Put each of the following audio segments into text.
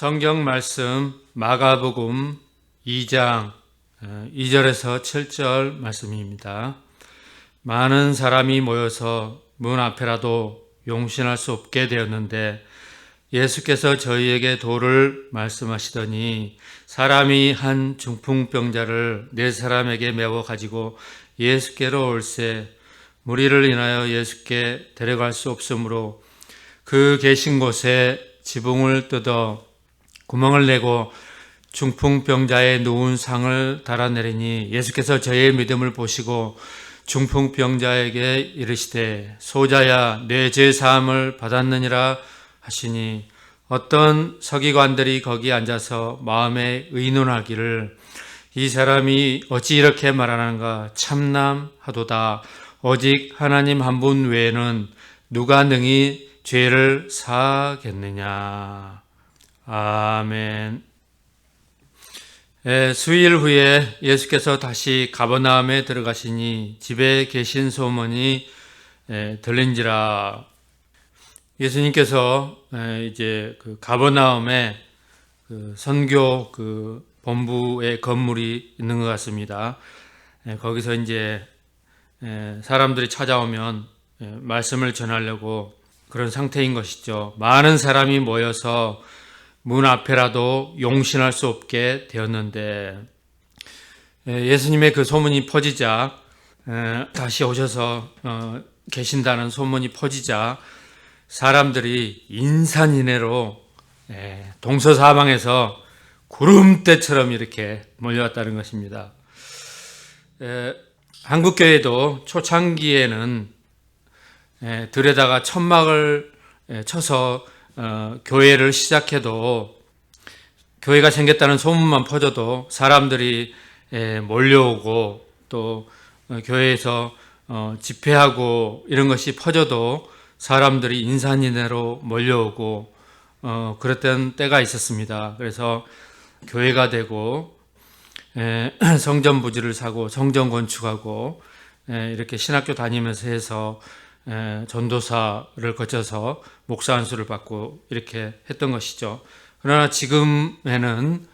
성경 말씀 마가복음 2장 2절에서 7절 말씀입니다. 많은 사람이 모여서 문 앞에라도 용신할 수 없게 되었는데 예수께서 저희에게 도를 말씀하시더니 사람이 한 중풍병자를 네 사람에게 메워 가지고 예수께로 올세 무리를 인하여 예수께 데려갈 수 없으므로 그 계신 곳에 지붕을 뜯어 구멍을 내고 중풍병자의 누운 상을 달아내리니 예수께서 저의 믿음을 보시고 중풍병자에게 이르시되 소자야 내 죄 사함을 받았느니라 하시니 어떤 서기관들이 거기 앉아서 마음에 의논하기를 이 사람이 어찌 이렇게 말하는가 참남하도다. 오직 하나님 한 분 외에는 누가 능히 죄를 사하겠느냐. 아멘. 수일 후에 예수께서 다시 가버나움에 들어가시니 집에 계신 소문이 들린지라. 예수님께서 이제 그 가버나움에 그 선교 그 본부의 건물이 있는 것 같습니다. 거기서 이제 사람들이 찾아오면 말씀을 전하려고 그런 상태인 것이죠. 많은 사람이 모여서 문 앞에라도 용신할 수 없게 되었는데 예수님의 그 소문이 퍼지자 다시 오셔서 계신다는 소문이 퍼지자 사람들이 인산인해로 동서사방에서 구름대처럼 이렇게 몰려왔다는 것입니다. 한국교회도 초창기에는 들에다가 천막을 쳐서 교회를 시작해도 교회가 생겼다는 소문만 퍼져도 사람들이 몰려오고 또 교회에서 집회하고 이런 것이 퍼져도 사람들이 인산인해로 몰려오고 그랬던 때가 있었습니다. 그래서 교회가 되고 성전 부지를 사고 성전 건축하고 이렇게 신학교 다니면서 해서 전도사를 거쳐서 목사 안수를 받고 이렇게 했던 것이죠. 그러나 지금에는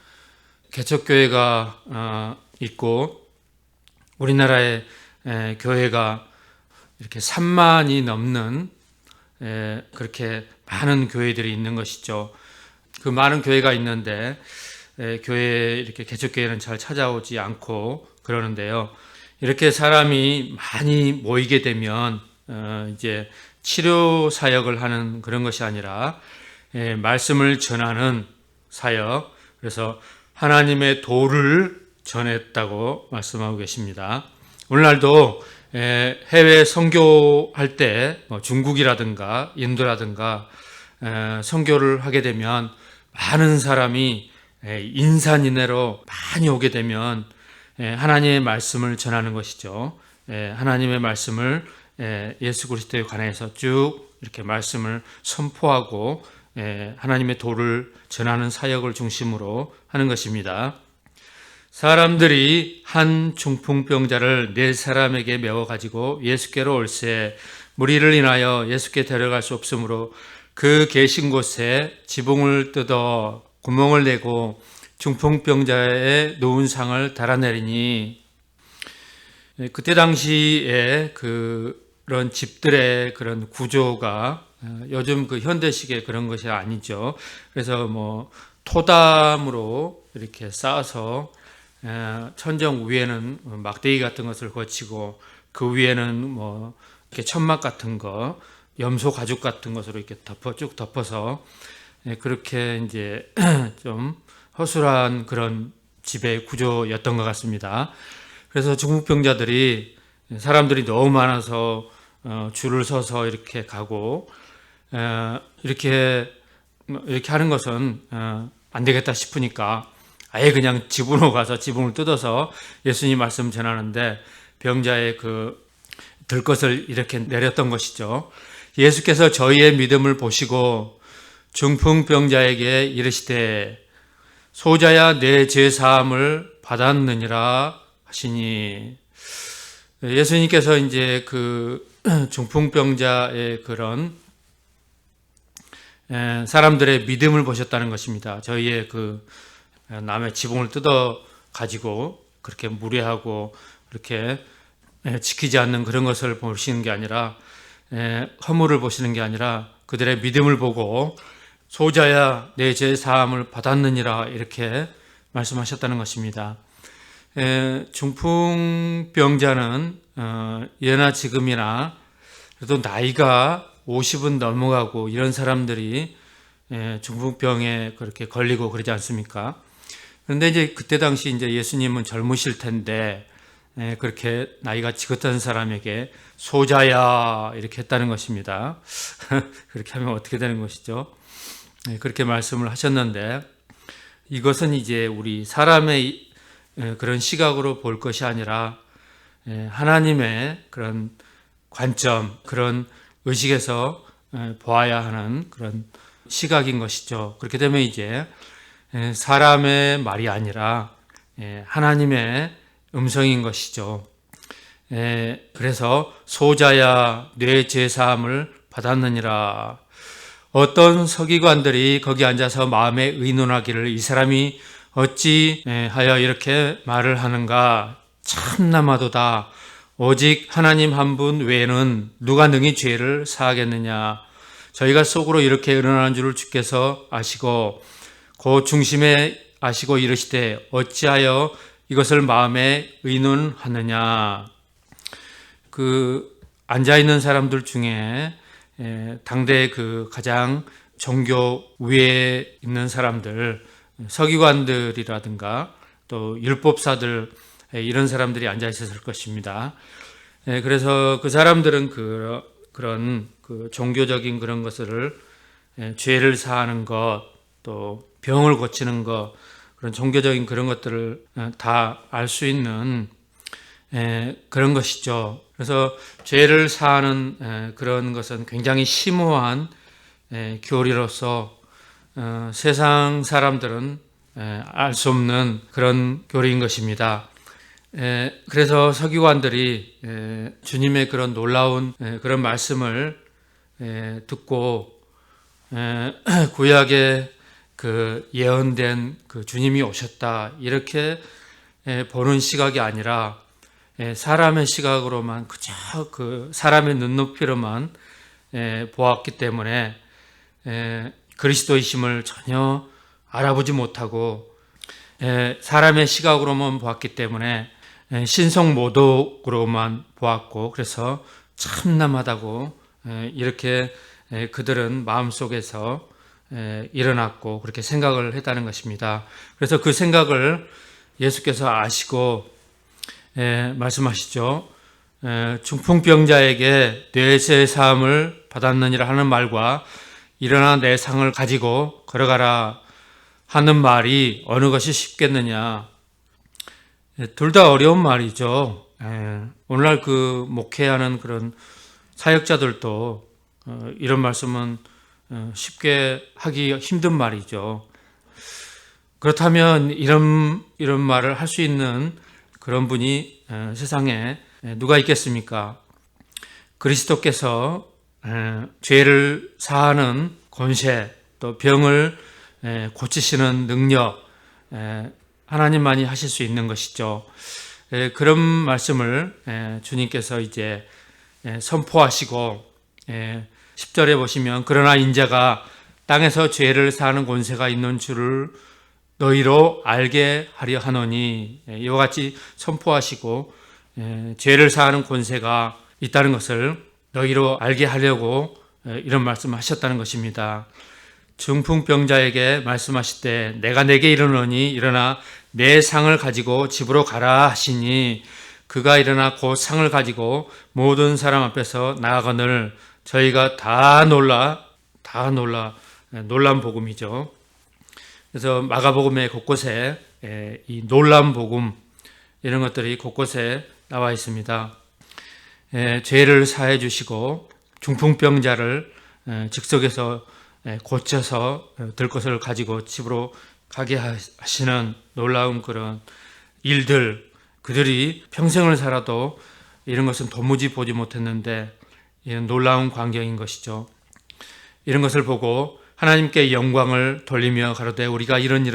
개척교회가 있고 우리나라의 교회가 이렇게 3만이 넘는 그렇게 많은 교회들이 있는 것이죠. 그 많은 교회가 있는데 교회 이렇게 개척교회는 잘 찾아오지 않고 그러는데요. 이렇게 사람이 많이 모이게 되면 이제 치료 사역을 하는 그런 것이 아니라 말씀을 전하는 사역, 그래서 하나님의 도를 전했다고 말씀하고 계십니다. 오늘날도 해외 선교할 때 중국이라든가 인도라든가 선교를 하게 되면 많은 사람이 인산인해로 많이 오게 되면 하나님의 말씀을 전하는 것이죠. 하나님의 말씀을 예수 그리스도에 관해서 쭉 이렇게 말씀을 선포하고 하나님의 도를 전하는 사역을 중심으로 하는 것입니다. 사람들이 한 중풍병자를 네 사람에게 메워 가지고 예수께로 올세 무리를 인하여 예수께 데려갈 수 없으므로 그 계신 곳에 지붕을 뜯어 구멍을 내고 중풍병자의 누운 상을 달아내리니 그때 당시에 그런 집들의 그런 구조가 요즘 그 현대식의 그런 것이 아니죠. 그래서 토담으로 이렇게 쌓아서 천정 위에는 막대기 같은 것을 거치고 그 위에는 이렇게 천막 같은 거, 염소 가죽 같은 것으로 이렇게 쭉 덮어서 그렇게 이제 좀 허술한 그런 집의 구조였던 것 같습니다. 그래서 중풍병자들이 사람들이 너무 많아서 줄을 서서 이렇게 가고 이렇게 하는 것은 안 되겠다 싶으니까 아예 그냥 지붕으로 가서 지붕을 뜯어서 예수님 말씀 전하는데 병자의 그 들것을 이렇게 내렸던 것이죠. 예수께서 저희의 믿음을 보시고 중풍병자에게 이르시되 소자야 내 죄 사함을 받았느니라 하시니 예수님께서 이제 그 중풍병자의 그런 사람들의 믿음을 보셨다는 것입니다. 저희의 그 남의 지붕을 뜯어 가지고 그렇게 무례하고 그렇게 지키지 않는 그런 것을 보시는 게 아니라 허물을 보시는 게 아니라 그들의 믿음을 보고 소자야 내 죄 사함을 받았느니라 이렇게 말씀하셨다는 것입니다. 중풍병자는 예나 지금이나 그래도 나이가 50은 넘어가고 이런 사람들이 중풍병에 그렇게 걸리고 그러지 않습니까? 그런데 이제 그때 당시 이제 예수님은 젊으실 텐데 그렇게 나이가 지긋한 사람에게 소자야 이렇게 했다는 것입니다. 그렇게 하면 어떻게 되는 것이죠? 그렇게 말씀을 하셨는데 이것은 이제 우리 사람의 그런 시각으로 볼 것이 아니라 하나님의 그런 관점, 그런 의식에서 보아야 하는 그런 시각인 것이죠. 그렇게 되면 이제 사람의 말이 아니라 하나님의 음성인 것이죠. 그래서 소자야 뇌 제사함을 받았느니라. 어떤 서기관들이 거기 앉아서 마음에 의논하기를 이 사람이 어찌 하여 이렇게 말을 하는가 참나마도다. 오직 하나님 한 분 외에는 누가 능히 죄를 사하겠느냐. 저희가 속으로 이렇게 의논하는 줄을 주께서 아시고 그 중심에 아시고 이르시되 어찌하여 이것을 마음에 의논하느냐. 그 앉아있는 사람들 중에 당대 그 가장 종교 위에 있는 사람들, 서기관들이라든가 또 율법사들 이런 사람들이 앉아 있었을 것입니다. 그래서 그 사람들은 그런 그 종교적인 그런 것을 죄를 사하는 것, 또 병을 고치는 것, 그런 종교적인 그런 것들을 다 알 수 있는 그런 것이죠. 그래서 죄를 사하는 그런 것은 굉장히 심오한 교리로서 세상 사람들은 알 수 없는 그런 교리인 것입니다. 그래서 서기관들이 주님의 그런 놀라운 그런 말씀을 듣고 구약에 그 예언된 그 주님이 오셨다 이렇게 보는 시각이 아니라 사람의 시각으로만 그저 그 사람의 눈높이로만 보았기 때문에 그리스도이심을 전혀 알아보지 못하고 사람의 시각으로만 보았기 때문에 신성모독으로만 보았고 그래서 참남하다고 이렇게 그들은 마음속에서 일어났고 그렇게 생각을 했다는 것입니다. 그래서 그 생각을 예수께서 아시고 말씀하시죠. 중풍병자에게 뇌세 사함을 받았느니라 하는 말과 일어나 내 상을 가지고 걸어가라 하는 말이 어느 것이 쉽겠느냐. 둘 다 어려운 말이죠. 오늘날 그 목회하는 그런 사역자들도 이런 말씀은 쉽게 하기 힘든 말이죠. 그렇다면 이런 말을 할 수 있는 그런 분이 세상에 누가 있겠습니까? 그리스도께서 죄를 사하는 권세, 또 병을 고치시는 능력, 하나님만이 하실 수 있는 것이죠. 그런 말씀을 주님께서 이제 선포하시고 10절에 보시면 그러나 인자가 땅에서 죄를 사하는 권세가 있는 줄을 너희로 알게 하려 하노니 이와 같이 선포하시고 죄를 사하는 권세가 있다는 것을 너희로 알게 하려고 이런 말씀을 하셨다는 것입니다. 중풍병자에게 말씀하실 때 내가 내게 이르노니 일어나 내 상을 가지고 집으로 가라 하시니 그가 일어나 곧 상을 가지고 모든 사람 앞에서 나아가늘 저희가 다 놀란 복음이죠. 그래서 마가복음의 곳곳에 이 놀란 복음 이런 것들이 곳곳에 나와 있습니다. 죄를 사해 주시고 중풍병자를 즉석에서 고쳐서 들 것을 가지고 집으로 가게 하시는 놀라운 그런 일들, 그들이 평생을 살아도 이런 것은 도무지 보지 못했는데 이런 놀라운 광경인 것이죠. 이런 것을 보고 하나님께 영광을 돌리며 가로되 우리가 이런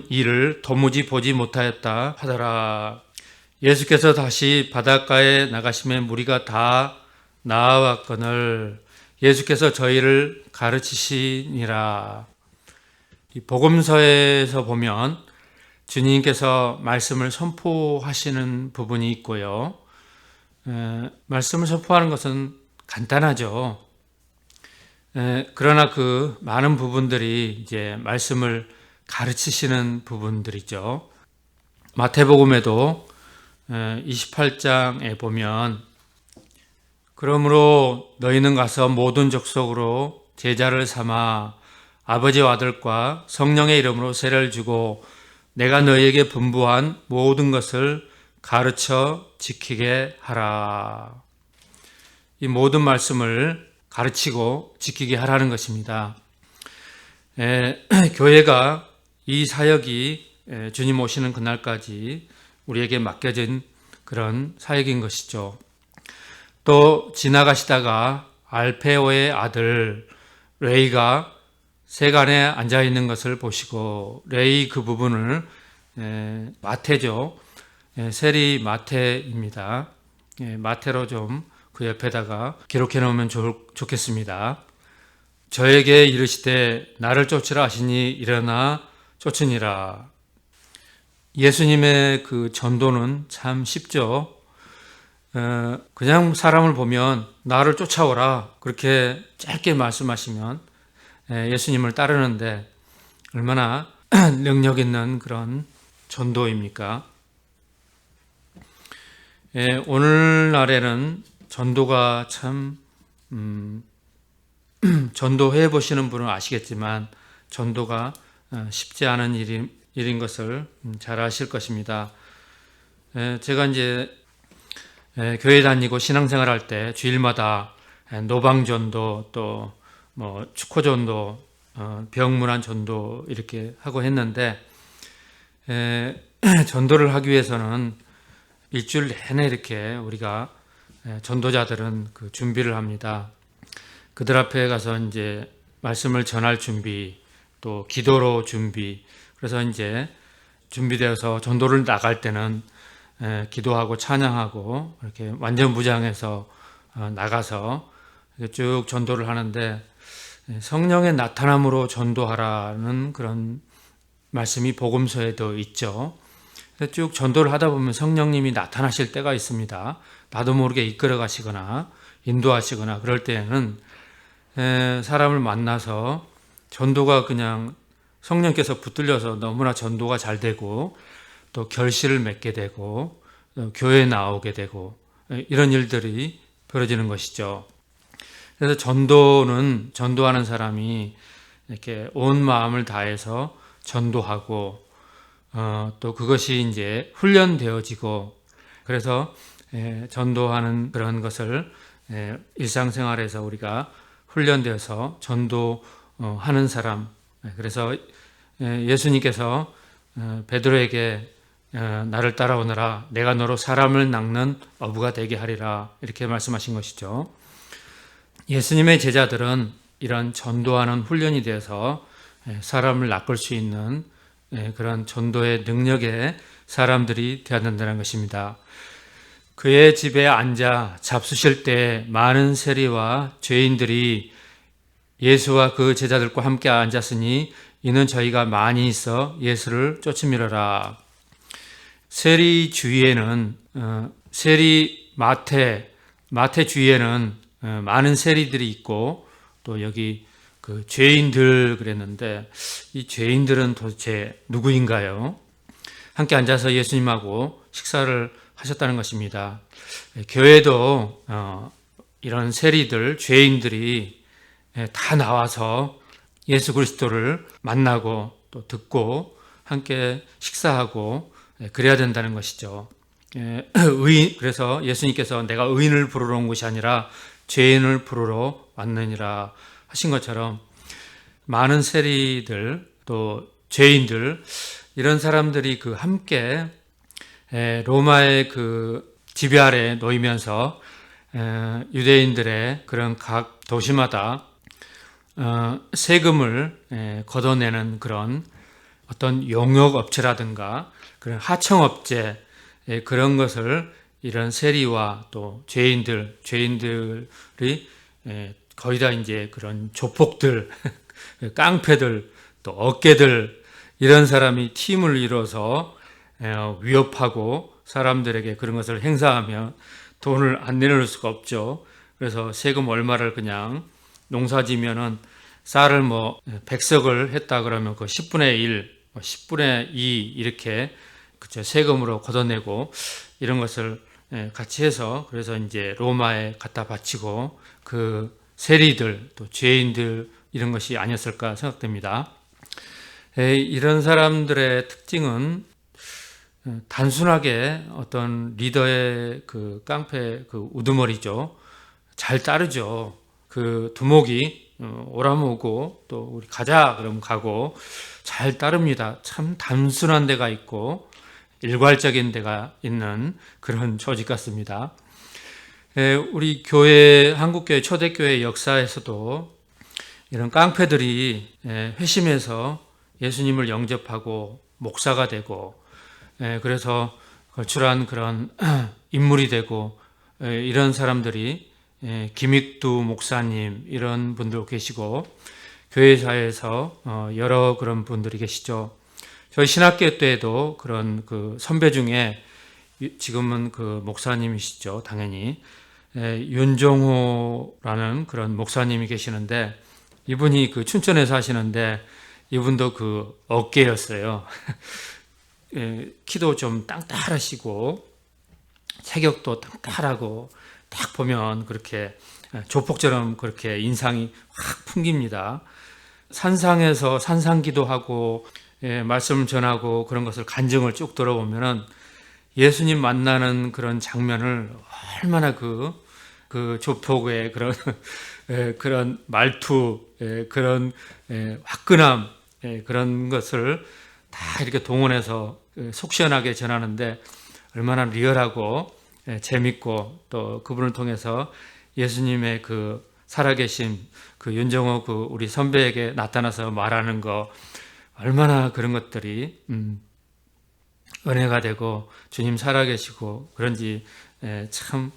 일을 도무지 보지 못하였다 하더라. 예수께서 다시 바닷가에 나가심에 무리가 다 나아왔거늘 예수께서 저희를 가르치시니라. 이 복음서에서 보면 주님께서 말씀을 선포하시는 부분이 있고요. 말씀을 선포하는 것은 간단하죠. 그러나 그 많은 부분들이 이제 말씀을 가르치시는 부분들이죠. 마태복음에도 28장에 보면 그러므로 너희는 가서 모든 족속으로 제자를 삼아 아버지와 아들과 성령의 이름으로 세례를 주고 내가 너희에게 분부한 모든 것을 가르쳐 지키게 하라. 이 모든 말씀을 가르치고 지키게 하라는 것입니다. 교회가 이 사역이 주님 오시는 그날까지 우리에게 맡겨진 그런 사역인 것이죠. 또 지나가시다가 알페오의 아들 레이가 세간에 앉아있는 것을 보시고 레이 그 부분을 마태죠. 세리 마태입니다. 마태로 좀 그 옆에다가 기록해 놓으면 좋겠습니다. 저에게 이르시되 나를 쫓으라 하시니 일어나 쫓으니라. 예수님의 그 전도는 참 쉽죠. 그냥 사람을 보면 나를 쫓아오라 그렇게 짧게 말씀하시면 예수님을 따르는데 얼마나 능력 있는 그런 전도입니까? 오늘날에는 전도가 참 전도해 보시는 분은 아시겠지만 전도가 쉽지 않은 일인 것을 잘 아실 것입니다. 제가 이제 교회 다니고 신앙생활 할 때 주일마다 노방전도 또 뭐 축호전도 병문안 전도 이렇게 하고 했는데 전도를 하기 위해서는 일주일 내내 이렇게 우리가 전도자들은 그 준비를 합니다. 그들 앞에 가서 이제 말씀을 전할 준비, 또 기도로 준비. 그래서 이제 준비되어서 전도를 나갈 때는 기도하고 찬양하고 이렇게 완전 무장해서 나가서 쭉 전도를 하는데 성령의 나타남으로 전도하라는 그런 말씀이 복음서에도 있죠. 쭉 전도를 하다 보면 성령님이 나타나실 때가 있습니다. 나도 모르게 이끌어 가시거나 인도하시거나 그럴 때에는 사람을 만나서 전도가 그냥 성령께서 붙들려서 너무나 전도가 잘 되고 또 결실을 맺게 되고 교회에 나오게 되고 이런 일들이 벌어지는 것이죠. 그래서 전도는 전도하는 사람이 이렇게 온 마음을 다해서 전도하고 또 그것이 이제 훈련되어지고 그래서 전도하는 그런 것을 일상생활에서 우리가 훈련되어서 전도하는 사람. 그래서 예수님께서 베드로에게 나를 따라오너라 내가 너로 사람을 낚는 어부가 되게 하리라 이렇게 말씀하신 것이죠. 예수님의 제자들은 이런 전도하는 훈련이 되어서 사람을 낚을 수 있는 그런 전도의 능력의 사람들이 되어야 된다는 것입니다. 그의 집에 앉아 잡수실 때 많은 세리와 죄인들이 예수와 그 제자들과 함께 앉았으니 이는 저희가 많이 있어 예수를 쫓으미러라. 세리 주위에는 세리 마태 주위에는 많은 세리들이 있고 또 여기 그 죄인들 그랬는데 이 죄인들은 도대체 누구인가요? 함께 앉아서 예수님하고 식사를 하셨다는 것입니다. 교회도 이런 세리들, 죄인들이 다 나와서 예수 그리스도를 만나고 또 듣고 함께 식사하고 그래야 된다는 것이죠. 그래서 예수님께서 내가 의인을 부르러 온 것이 아니라 죄인을 부르러 왔느니라 하신 것처럼 많은 세리들 또 죄인들 이런 사람들이 그 함께 로마의 그 지배 아래 놓이면서 유대인들의 그런 각 도시마다 세금을 걷어내는 그런 어떤 용역업체라든가 그런 하청업체 그런 것을 이런 세리와 또 죄인들이 거의 다 이제 그런 조폭들, 깡패들, 또 어깨들 이런 사람이 팀을 이뤄서 위협하고 사람들에게 그런 것을 행사하면 돈을 안 내놓을 수가 없죠. 그래서 세금 얼마를 그냥 농사지면은 쌀을 100석을 했다 그러면 그 10분의 1, 10분의 2 이렇게 그쵸 세금으로 걷어내고 이런 것을 같이 해서 그래서 이제 로마에 갖다 바치고 그 세리들 또 죄인들 이런 것이 아니었을까 생각됩니다. 이런 사람들의 특징은 단순하게 어떤 리더의 그 깡패 그 우두머리죠. 잘 따르죠. 그 두목이 오라면 오고 또 우리 가자 그러면 가고 잘 따릅니다. 참 단순한 데가 있고 일괄적인 데가 있는 그런 조직 같습니다. 우리 교회 한국교회 초대교회 역사에서도 이런 깡패들이 회심해서 예수님을 영접하고 목사가 되고 그래서 걸출한 그런 인물이 되고 이런 사람들이 김익두 목사님 이런 분도 계시고 교회사에서 여러 그런 분들이 계시죠. 저희 신학교 때에도 그런 그 선배 중에 지금은 그 목사님이시죠. 당연히 윤종호라는 그런 목사님이 계시는데 이분이 그 춘천에 사시는데 이분도 그 어깨였어요. 키도 좀 땅땅하시고 체격도 땅땅하고 딱 보면 그렇게 조폭처럼 그렇게 인상이 확 풍깁니다. 산상에서 산상기도 하고 말씀 전하고 그런 것을 간증을 쭉 들어보면은 예수님 만나는 그런 장면을 얼마나 그 조폭의 그런 그런 말투 그런 화끈함 그런 것을 다 이렇게 동원해서 속 시원하게 전하는데 얼마나 리얼하고 재밌고 또 그분을 통해서 예수님의 그 살아계신 그 윤정호 그 우리 선배에게 나타나서 말하는 거 얼마나 그런 것들이 은혜가 되고 주님 살아계시고 그런지 참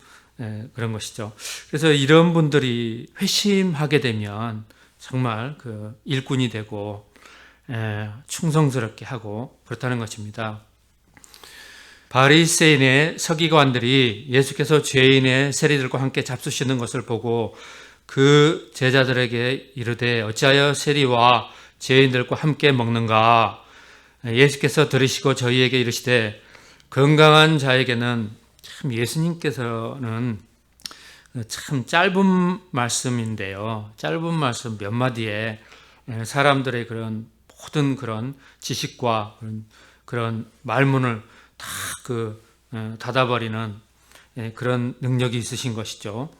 그런 것이죠. 그래서 이런 분들이 회심하게 되면 정말 그 일꾼이 되고 충성스럽게 하고 그렇다는 것입니다. 바리새인의 서기관들이 예수께서 죄인의 세리들과 함께 잡수시는 것을 보고 그 제자들에게 이르되 어찌하여 세리와 죄인들과 함께 먹는가? 예수께서 들으시고 저희에게 이르시되 건강한 자에게는 참 예수님께서는 참 짧은 말씀인데요. 짧은 말씀 몇 마디에 사람들의 그런 모든 그런 지식과 그런 말문을 다 닫아버리는 그런 능력이 있으신 것이죠.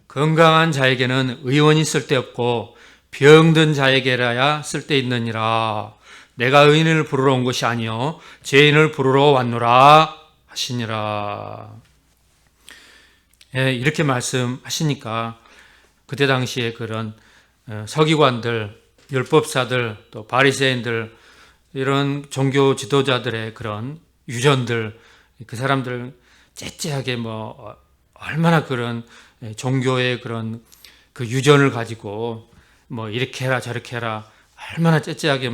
건강한 자에게는 의원이 쓸데없고 병든 자에게라야 쓸데있느니라. 내가 의인을 부르러 온 것이 아니요 죄인을 부르러 왔노라 하시니라. 이렇게 말씀하시니까 그때 당시에 그런 서기관들, 율법사들, 또 바리새인들 이런 종교 지도자들의 그런 유전들 그 사람들 째째하게 얼마나 그런 종교의 그런 그 유전을 가지고 이렇게 해라 저렇게 해라 얼마나 째째하게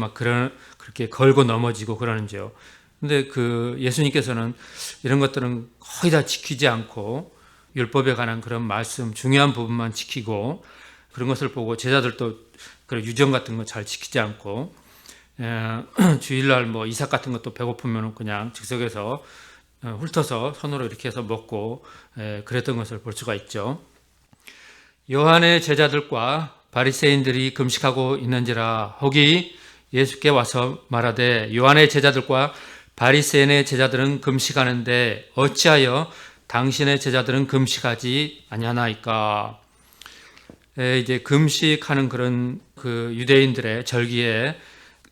그렇게 걸고 넘어지고 그러는지요. 근데 그 예수님께서는 이런 것들은 거의 다 지키지 않고 율법에 관한 그런 말씀 중요한 부분만 지키고 그런 것을 보고 제자들도 그런 유전 같은 거 잘 지키지 않고 주일날 이삭 같은 것도 배고프면 그냥 즉석에서 훑어서 손으로 이렇게 해서 먹고 그랬던 것을 볼 수가 있죠. 요한의 제자들과 바리새인들이 금식하고 있는지라 혹이 예수께 와서 말하되 요한의 제자들과 바리새인의 제자들은 금식하는데 어찌하여 당신의 제자들은 금식하지 아니하나이까? 이제 금식하는 그런 그 유대인들의 절기에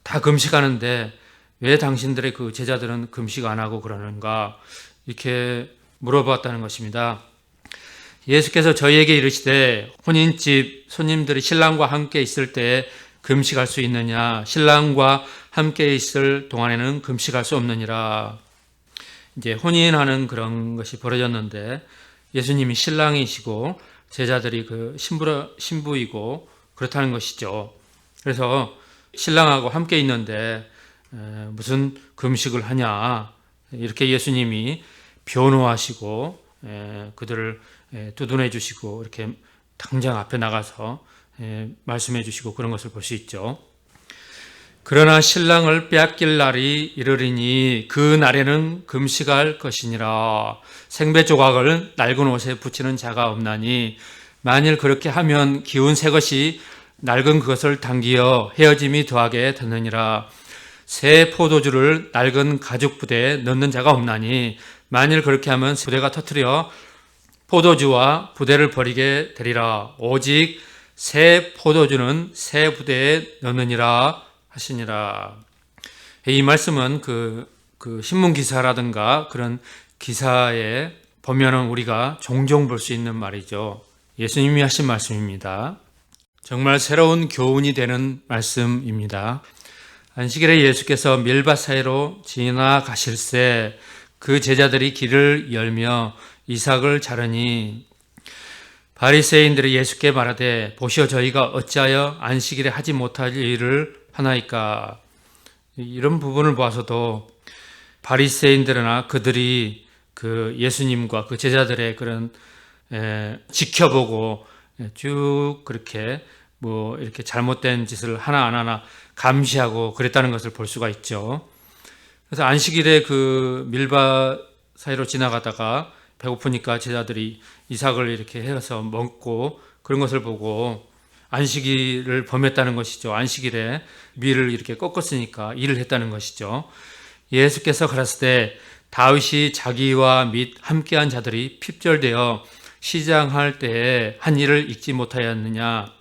다 금식하는데 왜 당신들의 그 제자들은 금식 안 하고 그러는가? 이렇게 물어봤다는 것입니다. 예수께서 저희에게 이르시되 혼인집 손님들이 신랑과 함께 있을 때 금식할 수 있느냐? 신랑과 함께 있을 동안에는 금식할 수 없느니라. 이제 혼인하는 그런 것이 벌어졌는데 예수님이 신랑이시고 제자들이 그 신부이고 그렇다는 것이죠. 그래서 신랑하고 함께 있는데 무슨 금식을 하냐? 이렇게 예수님이 변호하시고 그들을 두둔해 주시고 이렇게 당장 앞에 나가서 말씀해 주시고 그런 것을 볼 수 있죠. 그러나 신랑을 빼앗길 날이 이르리니 그 날에는 금식할 것이니라. 생배 조각을 낡은 옷에 붙이는 자가 없나니 만일 그렇게 하면 기운 새 것이 낡은 그것을 당기어 헤어짐이 더하게 되느니라. 새 포도주를 낡은 가죽 부대에 넣는 자가 없나니 만일 그렇게 하면 부대가 터뜨려 포도주와 부대를 버리게 되리라. 오직 새 포도주는 새 부대에 넣느니라 하시니라. 이 말씀은 그 신문 기사라든가 그런 기사에 보면은 우리가 종종 볼 수 있는 말이죠. 예수님이 하신 말씀입니다. 정말 새로운 교훈이 되는 말씀입니다. 안식일에 예수께서 밀밭 사이로 지나가실새 그 제자들이 길을 열며 이삭을 자르니 바리새인들이 예수께 말하되 보시오 저희가 어찌하여 안식일에 하지 못할 일을 하나이까. 이런 부분을 보아서도 바리새인들이나 그들이 그 예수님과 그 제자들의 그런 지켜보고 쭉 그렇게 뭐 이렇게 잘못된 짓을 하나 안 하나 감시하고 그랬다는 것을 볼 수가 있죠. 그래서 안식일에 그 밀밭 사이로 지나가다가 배고프니까 제자들이 이삭을 이렇게 해서 먹고 그런 것을 보고 안식일을 범했다는 것이죠. 안식일에 밀을 이렇게 꺾었으니까 일을 했다는 것이죠. 예수께서 가라사대 다윗이 자기와 및 함께한 자들이 핍절되어 시장할 때에 한 일을 잊지 못하였느냐.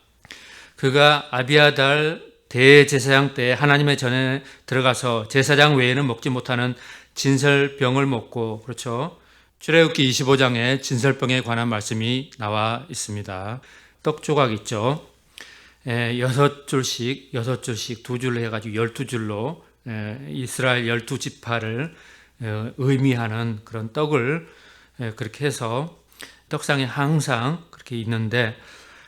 그가 아비아달 대제사장 때 하나님의 전에 들어가서 제사장 외에는 먹지 못하는 진설병을 먹고, 그렇죠. 출애굽기 25장에 진설병에 관한 말씀이 나와 있습니다. 떡 조각 있죠. 6줄씩 두 줄로 해가지고 12줄로 이스라엘 12지파를 의미하는 그런 떡을 그렇게 해서 떡상에 항상 그렇게 있는데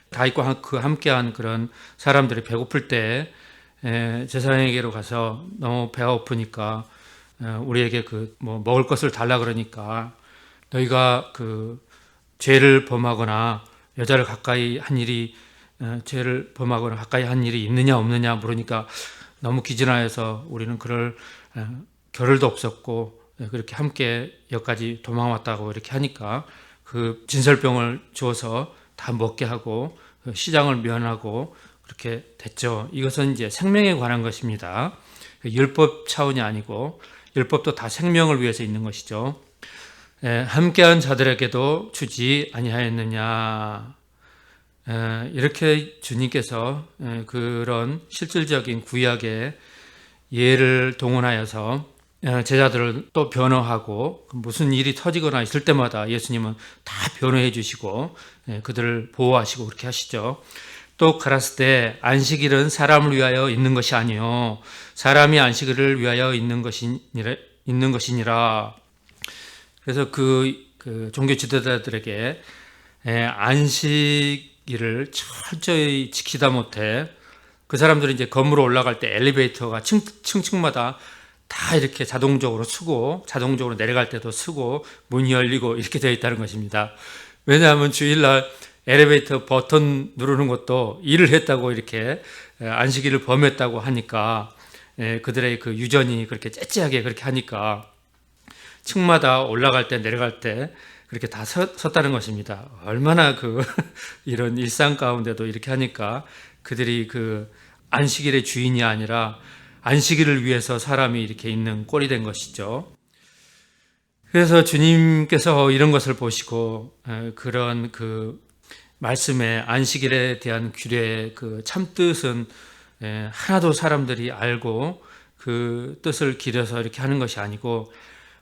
다윗과 그 함께한 그런 사람들이 배고플 때 제사장에게로 가서 너무 배가 고프니까 우리에게 그 뭐 먹을 것을 달라 그러니까 너희가 그 죄를 범하거나 여자를 가까이 한 일이 죄를 범하거나 가까이 한 일이 있느냐 없느냐 물으니까 너무 기진하여서 우리는 그럴 겨를도 없었고 그렇게 함께 여기까지 도망왔다고 이렇게 하니까 그 진설병을 주어서 다 먹게 하고 시장을 면하고 그렇게 됐죠. 이것은 이제 생명에 관한 것입니다. 율법 차원이 아니고 율법도 다 생명을 위해서 있는 것이죠. 함께한 자들에게도 주지 아니하였느냐. 이렇게 주님께서 그런 실질적인 구약의 예를 동원하여서 제자들을 또 변호하고 무슨 일이 터지거나 있을 때마다 예수님은 다 변호해 주시고 그들을 보호하시고 그렇게 하시죠. 또 가라스 때 안식일은 사람을 위하여 있는 것이 아니요 사람이 안식일을 위하여 있는 것이니라. 그래서 그 종교 지도자들에게 안식일을 철저히 지키다 못해 그 사람들이 이제 건물로 올라갈 때 엘리베이터가 층층마다 다 이렇게 자동적으로 쓰고 자동적으로 내려갈 때도 쓰고 문이 열리고 이렇게 되어 있다는 것입니다. 왜냐하면 주일날 엘리베이터 버튼 누르는 것도 일을 했다고 이렇게 안식일을 범했다고 하니까 그들의 그 유전이 그렇게 째째하게 그렇게 하니까 층마다 올라갈 때 내려갈 때 그렇게 다 섰다는 것입니다. 얼마나 이런 일상 가운데도 이렇게 하니까 그들이 그 안식일의 주인이 아니라 안식일을 위해서 사람이 이렇게 있는 꼴이 된 것이죠. 그래서 주님께서 이런 것을 보시고 그런 그 말씀의 안식일에 대한 규례의 그 참뜻은 하나도 사람들이 알고 그 뜻을 기려서 이렇게 하는 것이 아니고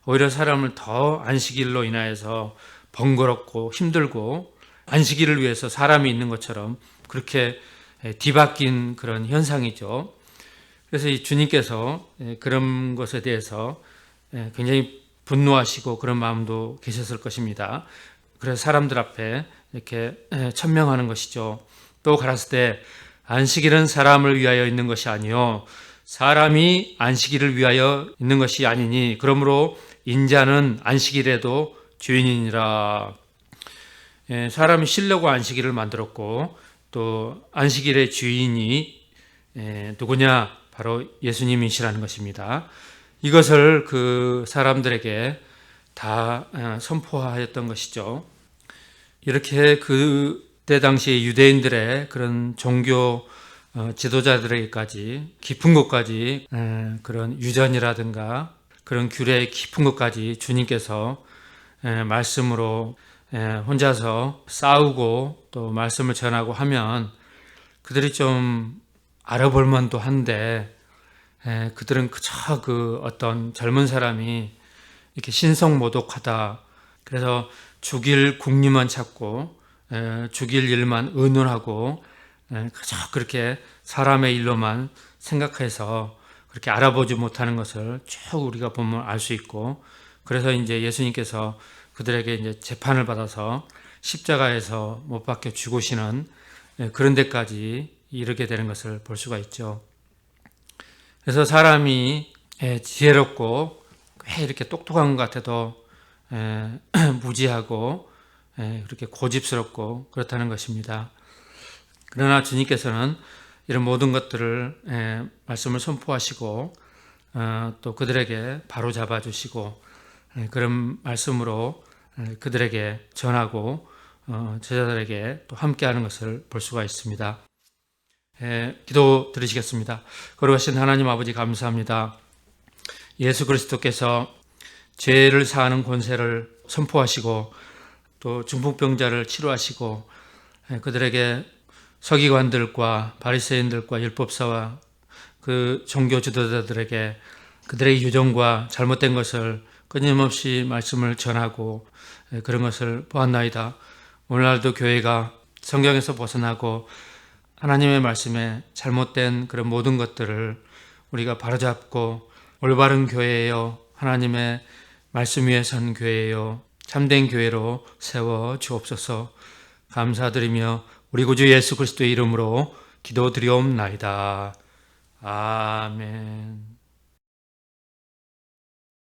오히려 사람을 더 안식일로 인하여서 번거롭고 힘들고 안식일을 위해서 사람이 있는 것처럼 그렇게 뒤바뀐 그런 현상이죠. 그래서 이 주님께서 그런 것에 대해서 굉장히 분노하시고 그런 마음도 계셨을 것입니다. 그래서 사람들 앞에 이렇게 천명하는 것이죠. 또 가라사대 안식일은 사람을 위하여 있는 것이 아니요 사람이 안식일을 위하여 있는 것이 아니니 그러므로 인자는 안식일에도 주인이니라. 사람이 쉬려고 안식일을 만들었고 또 안식일의 주인이 누구냐? 바로 예수님이시라는 것입니다. 이것을 그 사람들에게 다 선포하였던 것이죠. 이렇게 그때 당시 유대인들의 그런 종교 지도자들에게까지 깊은 곳까지 그런 유전이라든가 그런 규례의 깊은 것까지 주님께서 말씀으로 혼자서 싸우고 또 말씀을 전하고 하면 그들이 좀 알아볼 만도 한데 그들은 그저 그 어떤 젊은 사람이 이렇게 신성모독하다. 그래서 죽일 궁리만 찾고 죽일 일만 의논하고 그저 그렇게 사람의 일로만 생각해서 그렇게 알아보지 못하는 것을 쭉 우리가 보면 알 수 있고 그래서 이제 예수님께서 그들에게 이제 재판을 받아서 십자가에서 못 박혀 죽으시는 그런 데까지 이르게 되는 것을 볼 수가 있죠. 그래서 사람이 지혜롭고 꽤 이렇게 똑똑한 것 같아도 무지하고 그렇게 고집스럽고 그렇다는 것입니다. 그러나 주님께서는 이런 모든 것들을 말씀을 선포하시고 또 그들에게 바로 잡아주시고 그런 말씀으로 그들에게 전하고 제자들에게 또 함께하는 것을 볼 수가 있습니다. 기도 드리시겠습니다. 거룩하신 하나님 아버지 감사합니다. 예수 그리스도께서 죄를 사하는 권세를 선포하시고 또 중풍병자를 치료하시고 그들에게 서기관들과 바리새인들과 율법사와 그 종교 지도자들에게 그들의 유정과 잘못된 것을 끊임없이 말씀을 전하고 그런 것을 보았나이다. 오늘날도 교회가 성경에서 벗어나고 하나님의 말씀에 잘못된 그런 모든 것들을 우리가 바로잡고 올바른 교회예요. 하나님의 말씀 위에 선 교회예요. 참된 교회로 세워 주옵소서. 감사드리며 우리 구주 예수 그리스도의 이름으로 기도드리옵나이다. 아멘.